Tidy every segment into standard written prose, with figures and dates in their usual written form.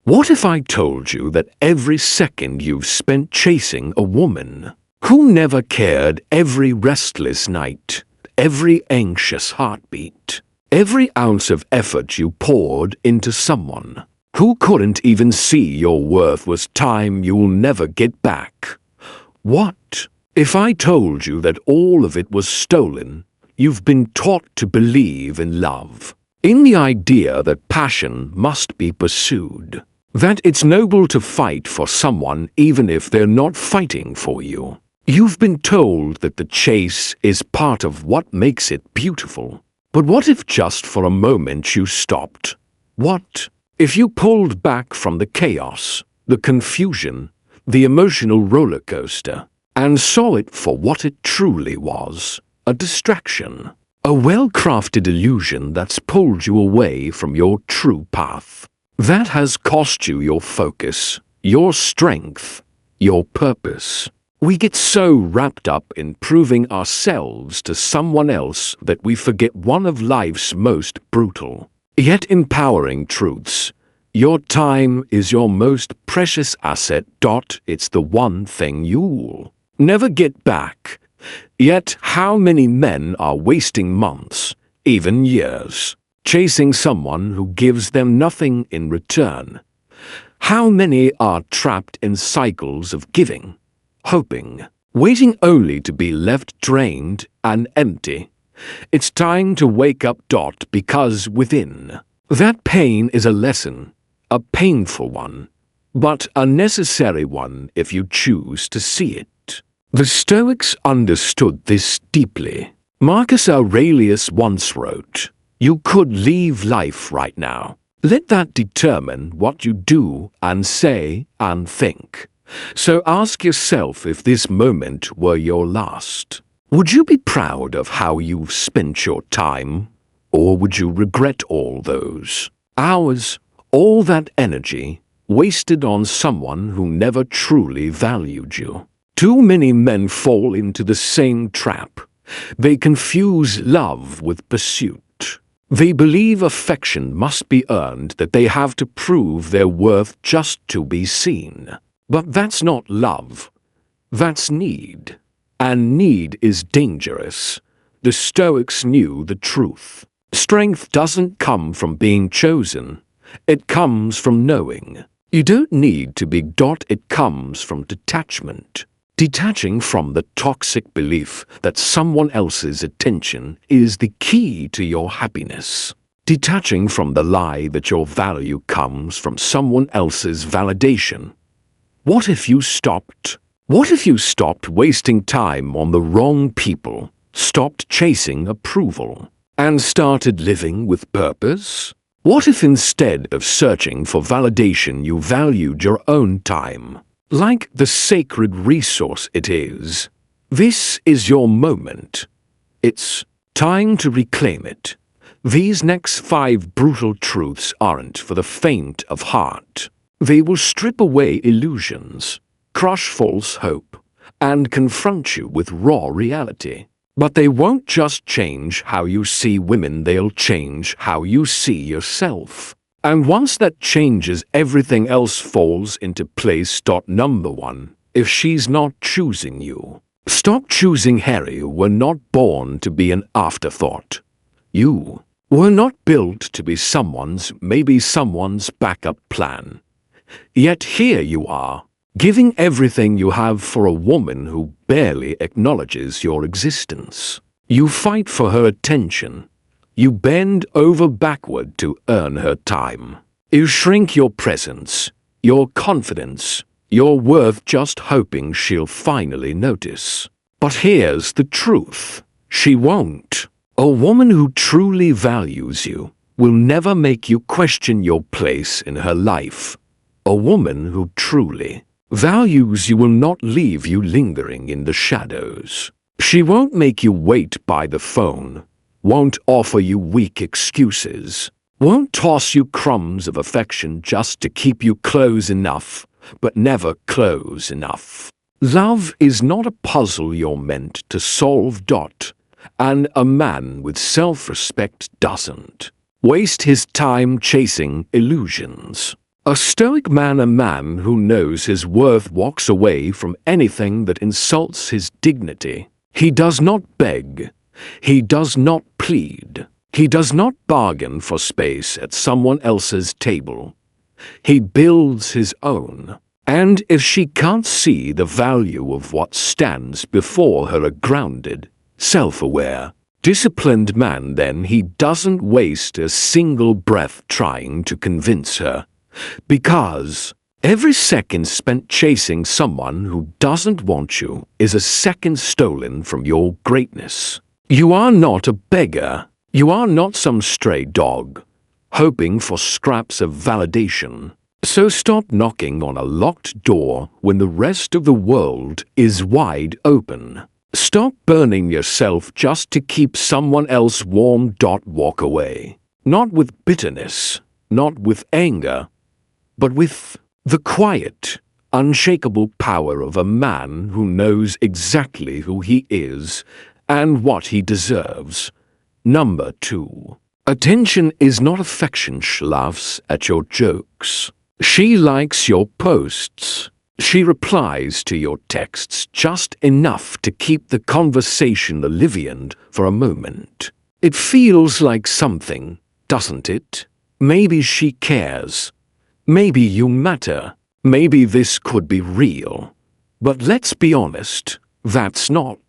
What if I told you that every second you've spent chasing a woman who never cared, every restless night, every anxious heartbeat, every ounce of effort you poured into someone who couldn't even see your worth was time you'll never get back? What if I told you that all of it was stolen? You've been taught to believe in love, in the idea that passion must be pursued, that it's noble to fight for someone even if they're not fighting for you. You've been told that the chase is part of what makes it beautiful. But what if just for a moment you stopped? What if you pulled back from the chaos, the confusion, the emotional roller coaster, and saw it for what it truly was? A distraction, a well-crafted illusion that's pulled you away from your true path, that has cost you your focus, your strength, your purpose. We get so wrapped up in proving ourselves to someone else that we forget one of life's most brutal, yet empowering truths. Your time is your most precious asset. It's the one thing you'll never get back. Yet how many men are wasting months, even years, chasing someone who gives them nothing in return? How many are trapped in cycles of giving, hoping, waiting only to be left drained and empty? It's time to wake up. Because within that pain is a lesson, a painful one, but a necessary one if you choose to see it. The Stoics understood this deeply. Marcus Aurelius once wrote, "You could leave life right now. Let that determine what you do and say and think. So ask yourself, if this moment were your last, would you be proud of how you've spent your time? Or would you regret all those hours, all that energy, wasted on someone who never truly valued you?" Too many men fall into the same trap. They confuse love with pursuit. They believe affection must be earned, that they have to prove their worth just to be seen. But that's not love. That's need. And need is dangerous. The Stoics knew the truth. Strength doesn't come from being chosen. It comes from knowing. You don't need to be. It comes from detachment. Detaching from the toxic belief that someone else's attention is the key to your happiness. Detaching from the lie that your value comes from someone else's validation. What if you stopped? What if you stopped wasting time on the wrong people, stopped chasing approval, and started living with purpose? What if instead of searching for validation you valued your own time, like the sacred resource it is? This is your moment. It's time to reclaim it. These next 5 brutal truths aren't for the faint of heart. They will strip away illusions, crush false hope, and confront you with raw reality. But they won't just change how you see women, they'll change how you see yourself. And once that changes, everything else falls into place. Number 1. If she's not choosing you, stop choosing her. You were not born to be an afterthought. You were not built to be maybe someone's backup plan. Yet here you are, giving everything you have for a woman who barely acknowledges your existence. You fight for her attention. You bend over backward to earn her time. You shrink your presence, your confidence, your worth, just hoping she'll finally notice. But here's the truth. She won't. A woman who truly values you will never make you question your place in her life. A woman who truly values you will not leave you lingering in the shadows. She won't make you wait by the phone, won't offer you weak excuses, won't toss you crumbs of affection just to keep you close enough, but never close enough. Love is not a puzzle you're meant to solve. And a man with self-respect doesn't waste his time chasing illusions. A stoic man, a man who knows his worth, walks away from anything that insults his dignity. He does not beg. He does not plead. He does not bargain for space at someone else's table. He builds his own. And if she can't see the value of what stands before her, a grounded, self-aware, disciplined man, then he doesn't waste a single breath trying to convince her. Because every second spent chasing someone who doesn't want you is a second stolen from your greatness. You are not a beggar. You are not some stray dog, hoping for scraps of validation. So stop knocking on a locked door when the rest of the world is wide open. Stop burning yourself just to keep someone else warm. Walk away. Not with bitterness, not with anger, but with the quiet, unshakable power of a man who knows exactly who he is and what he deserves. Number 2. Attention is not affection. She laughs at your jokes. She likes your posts. She replies to your texts just enough to keep the conversation alive for a moment. It feels like something, doesn't it? Maybe she cares. Maybe you matter. Maybe this could be real. But let's be honest, that's not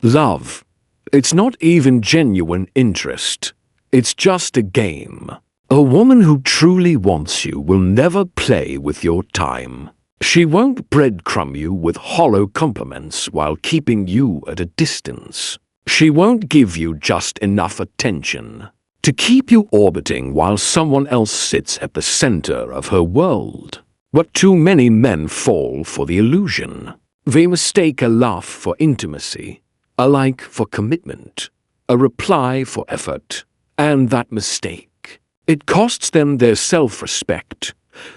love. It's not even genuine interest. It's just a game. A woman who truly wants you will never play with your time. She won't breadcrumb you with hollow compliments while keeping you at a distance. She won't give you just enough attention to keep you orbiting while someone else sits at the center of her world. But too many men fall for the illusion. They mistake a laugh for intimacy, a like for commitment, a reply for effort, and that mistake, it costs them their self-respect.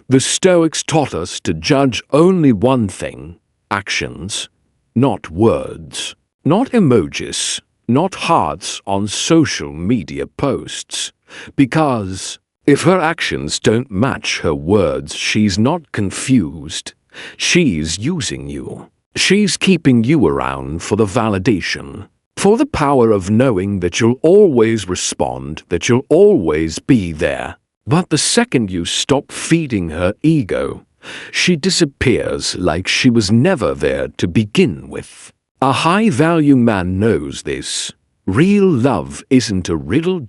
The Stoics taught us to judge only one thing: actions, not words, not emojis, not hearts on social media posts. Because if her actions don't match her words, she's not confused. She's using you. She's keeping you around for the validation, for the power of knowing that you'll always respond, that you'll always be there. But the second you stop feeding her ego, she disappears like she was never there to begin with. A high-value man knows this. Real love isn't a riddle.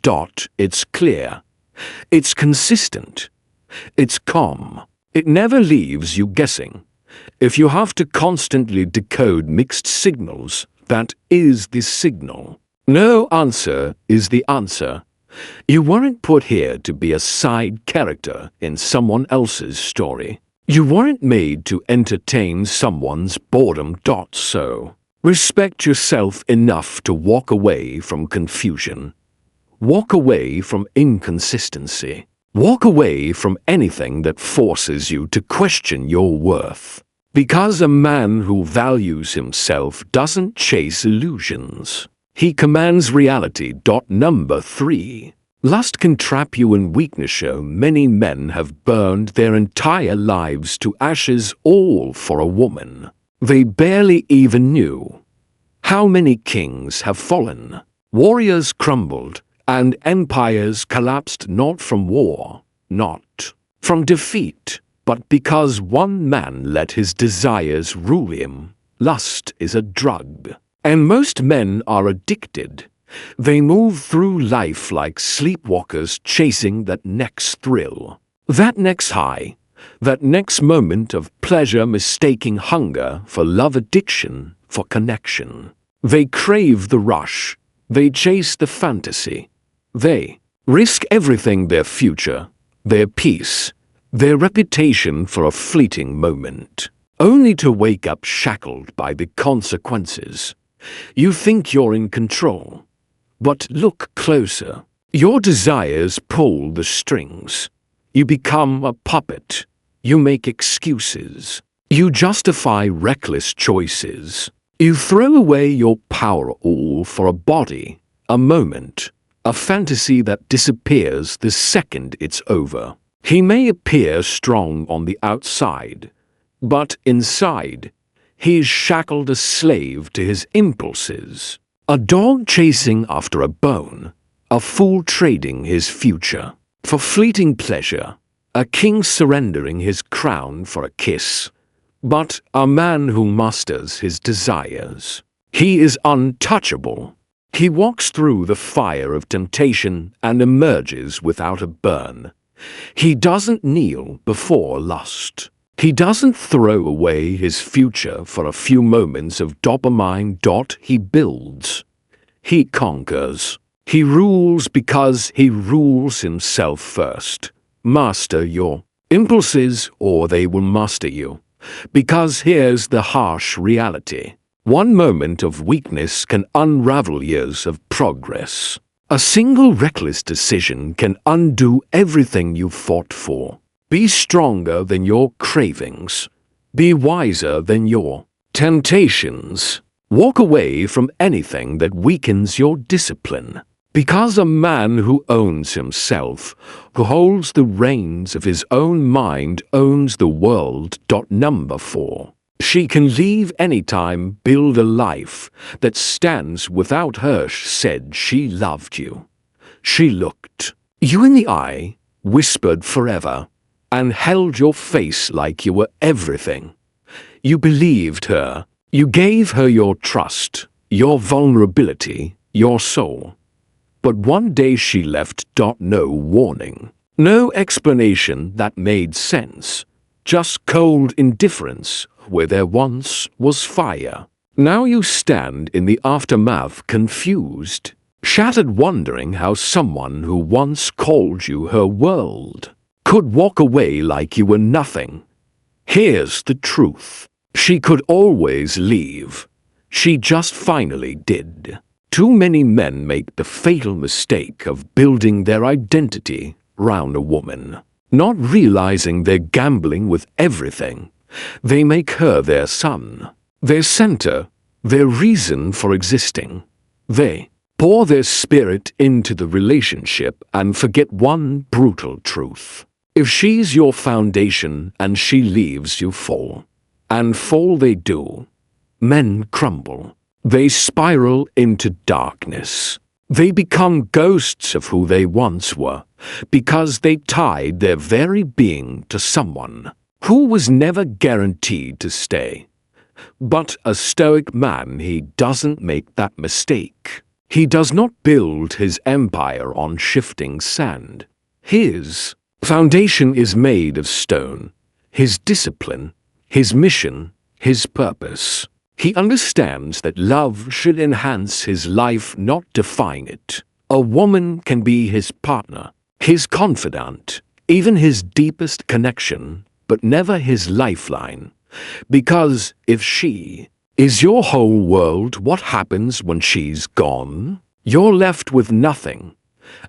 It's clear. It's consistent. It's calm. It never leaves you guessing. If you have to constantly decode mixed signals, that is the signal. No answer is the answer. You weren't put here to be a side character in someone else's story. You weren't made to entertain someone's boredom. So respect yourself enough to walk away from confusion. Walk away from inconsistency. Walk away from anything that forces you to question your worth. Because a man who values himself doesn't chase illusions. He commands reality. Number 3. Lust can trap you in weakness. Many men have burned their entire lives to ashes, all for a woman they barely even knew. How many kings have fallen, warriors crumbled, and empires collapsed, not from war, not from defeat, but because one man let his desires rule him. Lust is a drug, and most men are addicted. They move through life like sleepwalkers, chasing that next thrill, that next high, that next moment of pleasure, mistaking hunger for love, addiction for connection. They crave the rush. They chase the fantasy. They risk everything: their future, their peace, their reputation for a fleeting moment, only to wake up shackled by the consequences. You think you're in control, but look closer. Your desires pull the strings. You become a puppet. You make excuses. You justify reckless choices. You throw away your power, all for a body, a moment, a fantasy that disappears the second it's over. He may appear strong on the outside, but inside, he is shackled a slave to his impulses. A dog chasing after a bone, a fool trading his future for fleeting pleasure, a king surrendering his crown for a kiss, but a man who masters his desires. He is untouchable. He walks through the fire of temptation and emerges without a burn. He doesn't kneel before lust. He doesn't throw away his future for a few moments of dopamine. He builds. He conquers. He rules because he rules himself first. Master your impulses or they will master you. Because here's the harsh reality. One moment of weakness can unravel years of progress. A single reckless decision can undo everything you fought for. Be stronger than your cravings. Be wiser than your temptations. Walk away from anything that weakens your discipline. Because a man who owns himself, who holds the reins of his own mind, owns the world. Number 4. She can leave anytime, build a life that stands without her. Said she loved you. She looked you in the eye, whispered forever, and held your face like you were everything. You believed her. You gave her your trust, your vulnerability, your soul. But one day she left. No warning. No explanation that made sense. Just cold indifference where there once was fire. Now you stand in the aftermath confused, shattered, wondering how someone who once called you her world could walk away like you were nothing. Here's the truth. She could always leave. She just finally did. Too many men make the fatal mistake of building their identity round a woman, not realizing they're gambling with everything. They make her their sun, their center, their reason for existing. They pour their spirit into the relationship and forget one brutal truth. If she's your foundation and she leaves, you fall. And fall they do. Men crumble. They spiral into darkness. They become ghosts of who they once were because they tied their very being to someone who was never guaranteed to stay. But a Stoic man, he doesn't make that mistake. He does not build his empire on shifting sand. His foundation is made of stone, his discipline, his mission, his purpose. He understands that love should enhance his life, not define it. A woman can be his partner, his confidant, even his deepest connection, but never his lifeline. Because if she is your whole world, what happens when she's gone? You're left with nothing.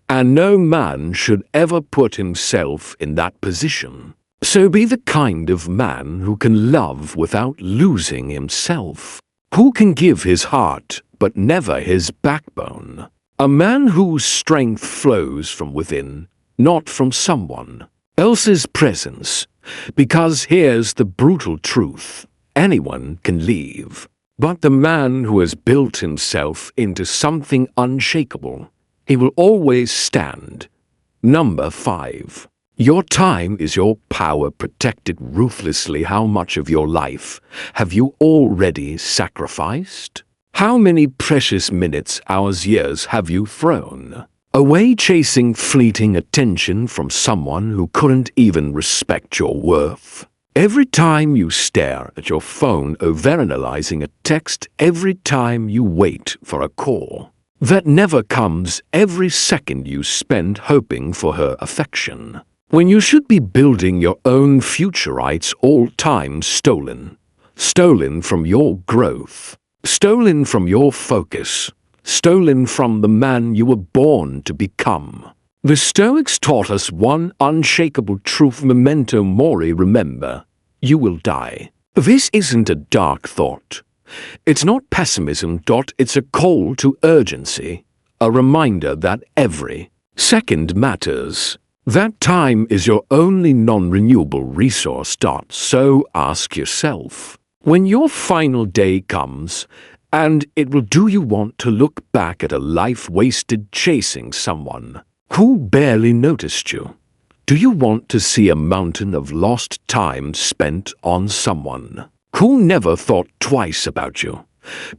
And no man should ever put himself in that position. So be the kind of man who can love without losing himself, who can give his heart but never his backbone. A man whose strength flows from within, not from someone else's presence. Because here's the brutal truth. Anyone can leave. But the man who has built himself into something unshakable, he will always stand. Number 5. Your time is your power, protected ruthlessly. How much of your life have you already sacrificed? How many precious minutes, hours, years have you thrown away chasing fleeting attention from someone who couldn't even respect your worth? Every time you stare at your phone, overanalyzing a text, every time you wait for a call that never comes, every second you spend hoping for her affection, when you should be building your own future, it's all time stolen. Stolen from your growth. Stolen from your focus. Stolen from the man you were born to become. The Stoics taught us one unshakable truth: memento mori, remember, you will die. This isn't a dark thought. It's not pessimism. It's a call to urgency. A reminder that every second matters. That time is your only non-renewable resource. So ask yourself, when your final day comes, and it will, do you want to look back at a life wasted chasing someone who barely noticed you? Do you want to see a mountain of lost time spent on someone who never thought twice about you?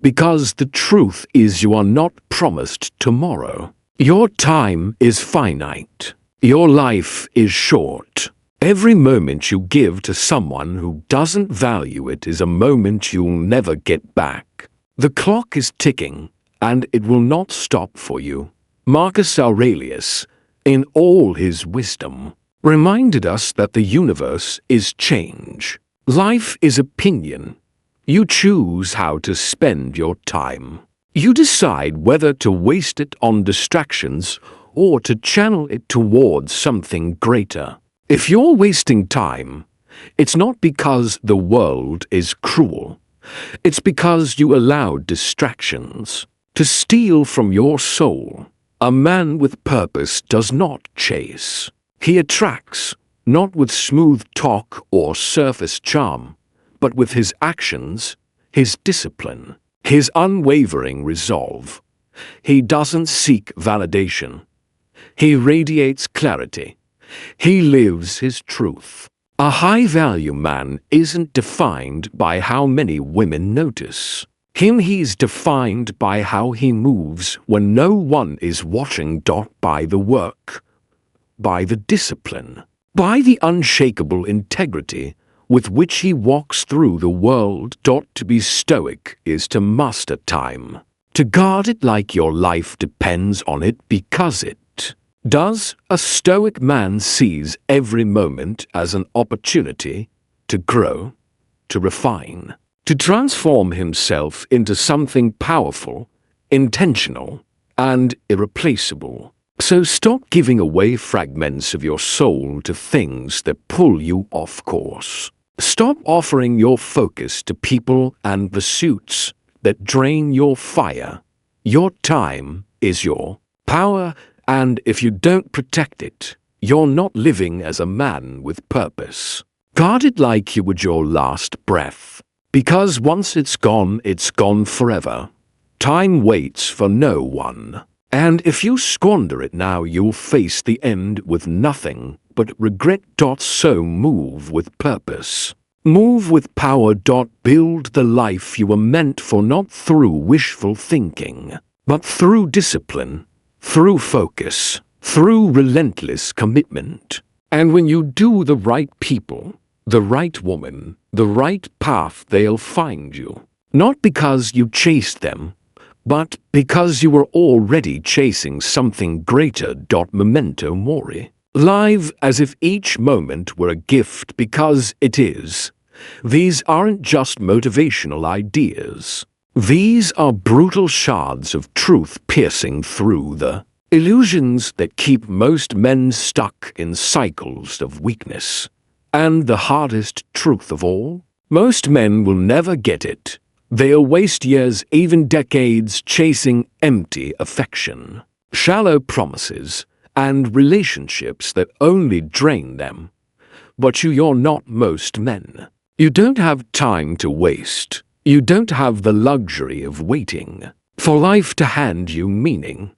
Because the truth is, you are not promised tomorrow. Your time is finite. Your life is short. Every moment you give to someone who doesn't value it is a moment you'll never get back. The clock is ticking, and it will not stop for you. Marcus Aurelius, in all his wisdom, reminded us that the universe is change. Life is opinion. You choose how to spend your time. You decide whether to waste it on distractions or to channel it towards something greater. If you're wasting time, it's not because the world is cruel. It's because you allowed distractions to steal from your soul. A man with purpose does not chase. He attracts, not with smooth talk or surface charm, but with his actions, his discipline, his unwavering resolve. He doesn't seek validation. He radiates clarity. He lives his truth. A high-value man isn't defined by how many women notice him. He's defined by how he moves when no one is watching. By the work, by the discipline, by the unshakable integrity with which he walks through the world. To be stoic is to master time, to guard it like your life depends on it, because it does. A stoic man sees every moment as an opportunity to grow, to refine, to transform himself into something powerful, intentional, and irreplaceable. So stop giving away fragments of your soul to things that pull you off course. Stop offering your focus to people and pursuits that drain your fire. Your time is your power, and if you don't protect it, you're not living as a man with purpose. Guard it like you would your last breath, because once it's gone forever. Time waits for no one, and if you squander it now, you'll face the end with nothing but regret. So move with purpose. Move with power. Build the life you were meant for, not through wishful thinking, but through discipline, through focus, through relentless commitment. And when you do, the right people, the right woman, the right path, they'll find you. Not because you chased them, but because you were already chasing something greater. Memento mori. Live as if each moment were a gift, because it is. These aren't just motivational ideas. These are brutal shards of truth piercing through the illusions that keep most men stuck in cycles of weakness. And the hardest truth of all, most men will never get it. They'll waste years, even decades, chasing empty affection, shallow promises, and relationships that only drain them. But you're not most men. You don't have time to waste. You don't have the luxury of waiting for life to hand you meaning.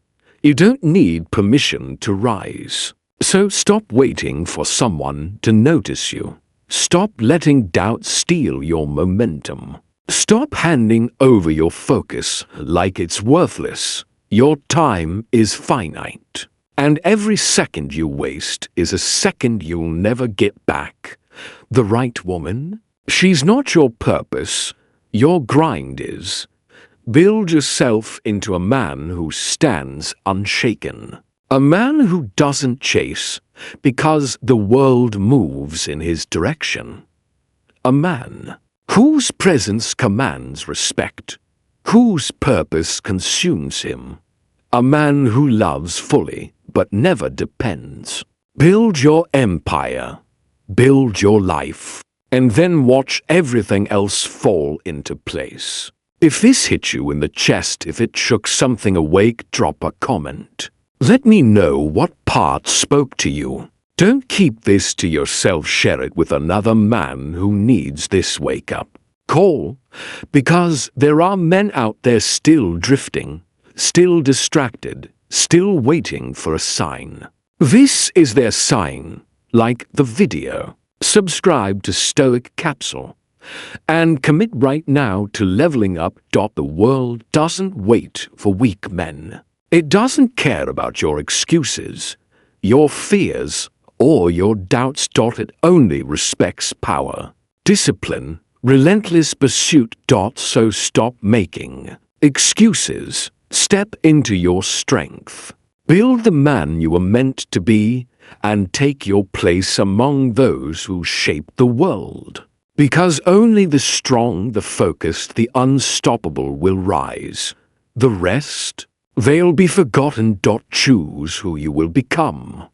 You don't need permission to rise. So stop waiting for someone to notice you. Stop letting doubt steal your momentum. Stop handing over your focus like it's worthless. Your time is finite, and every second you waste is a second you'll never get back. The right woman? She's not your purpose. Your grind is. Build yourself into a man who stands unshaken. A man who doesn't chase because the world moves in his direction. A man whose presence commands respect, whose purpose consumes him. A man who loves fully but never depends. Build your empire. Build your life. And then watch everything else fall into place. If this hit you in the chest, if it shook something awake, drop a comment. Let me know what part spoke to you. Don't keep this to yourself, share it with another man who needs this wake-up call, because there are men out there still drifting, still distracted, still waiting for a sign. This is their sign, like the video. Subscribe to Stoic Capsule and commit right now to leveling up. The world doesn't wait for weak men. It doesn't care about your excuses, your fears, or your doubts. It only respects power, discipline, relentless pursuit. So stop making excuses. Step into your strength. Build the man you were meant to be and take your place among those who shape the world. Because only the strong, the focused, the unstoppable will rise. The rest, they'll be forgotten. Choose who you will become.